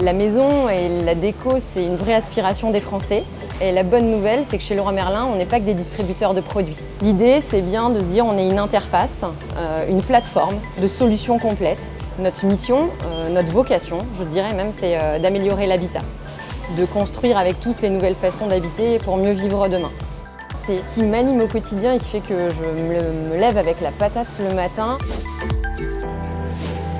La maison et la déco, c'est une vraie aspiration des Français. Et la bonne nouvelle, c'est que chez Leroy Merlin, on n'est pas que des distributeurs de produits. L'idée, c'est bien de se dire on est une interface, une plateforme de solutions complètes. Notre mission, notre vocation, je dirais même, c'est d'améliorer l'habitat, de construire avec tous les nouvelles façons d'habiter pour mieux vivre demain. C'est ce qui m'anime au quotidien et qui fait que je me lève avec la patate le matin.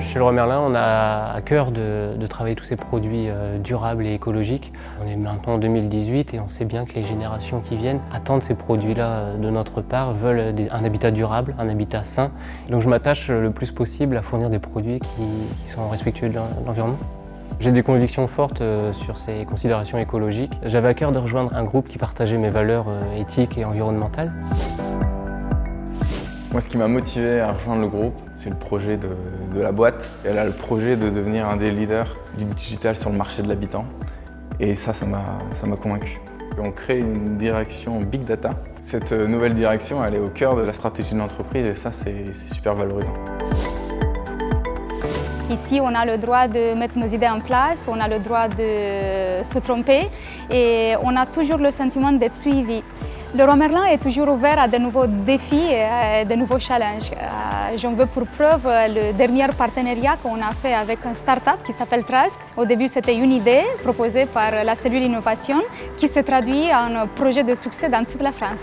Chez Leroy Merlin, on a à cœur de travailler tous ces produits durables et écologiques. On est maintenant en 2018 et on sait bien que les générations qui viennent attendent ces produits-là de notre part, veulent un habitat durable, un habitat sain. Donc je m'attache le plus possible à fournir des produits qui sont respectueux de l'environnement. J'ai des convictions fortes sur ces considérations écologiques. J'avais à cœur de rejoindre un groupe qui partageait mes valeurs éthiques et environnementales. Moi, ce qui m'a motivé à rejoindre le groupe, c'est le projet de la boîte. Elle a le projet de devenir un des leaders du digital sur le marché de l'habitant. Et ça m'a convaincu. On crée une direction Big Data. Cette nouvelle direction, elle est au cœur de la stratégie de l'entreprise et ça, c'est super valorisant. Ici, on a le droit de mettre nos idées en place, on a le droit de se tromper et on a toujours le sentiment d'être suivi. Leroy Merlin est toujours ouvert à de nouveaux défis et de nouveaux challenges. J'en veux pour preuve le dernier partenariat qu'on a fait avec une start-up qui s'appelle Trask. Au début, c'était une idée proposée par la cellule innovation qui s'est traduite en un projet de succès dans toute la France.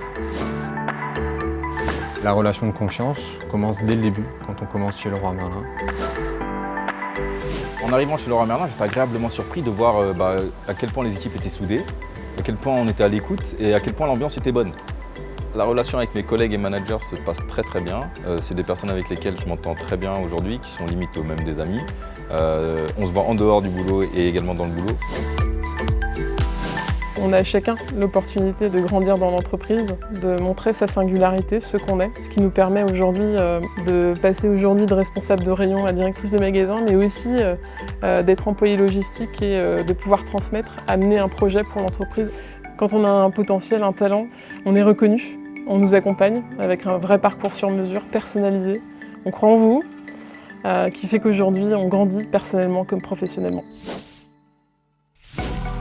La relation de confiance commence dès le début, quand on commence chez Leroy Merlin. En arrivant chez Leroy Merlin, j'étais agréablement surpris de voir à quel point les équipes étaient soudées, à quel point on était à l'écoute et à quel point l'ambiance était bonne. La relation avec mes collègues et managers se passe très très bien. C'est des personnes avec lesquelles je m'entends très bien aujourd'hui, qui sont limite au même des amis. On se voit en dehors du boulot et également dans le boulot. On a chacun l'opportunité de grandir dans l'entreprise, de montrer sa singularité, ce qu'on est, ce qui nous permet aujourd'hui de passer aujourd'hui de responsable de rayon à directrice de magasin, mais aussi d'être employé logistique et de pouvoir transmettre, amener un projet pour l'entreprise. Quand on a un potentiel, un talent, on est reconnu, on nous accompagne avec un vrai parcours sur mesure, personnalisé. On croit en vous, qui fait qu'aujourd'hui on grandit personnellement comme professionnellement.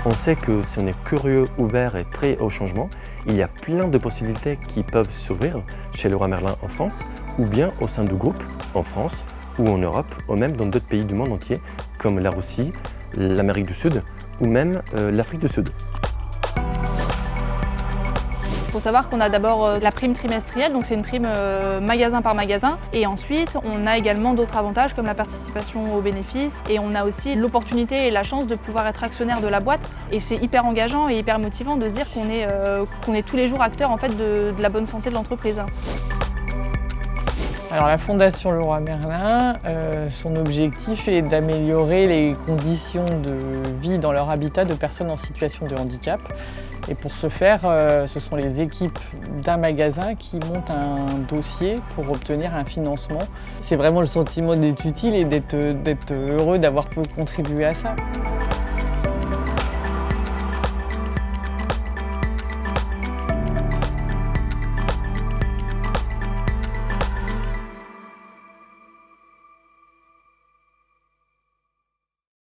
On sait que si on est curieux, ouvert et prêt au changement, il y a plein de possibilités qui peuvent s'ouvrir chez Leroy Merlin en France ou bien au sein du groupe en France ou en Europe ou même dans d'autres pays du monde entier comme la Russie, l'Amérique du Sud ou même l'Afrique du Sud. Il faut savoir qu'on a d'abord la prime trimestrielle, donc c'est une prime magasin par magasin. Et ensuite, on a également d'autres avantages comme la participation aux bénéfices. Et on a aussi l'opportunité et la chance de pouvoir être actionnaire de la boîte. Et c'est hyper engageant et hyper motivant de se dire qu'on est tous les jours acteur en fait, de la bonne santé de l'entreprise. Alors la Fondation Leroy Merlin, son objectif est d'améliorer les conditions de vie dans leur habitat de personnes en situation de handicap. Et pour ce faire, ce sont les équipes d'un magasin qui montent un dossier pour obtenir un financement. C'est vraiment le sentiment d'être utile et d'être heureux d'avoir pu contribuer à ça.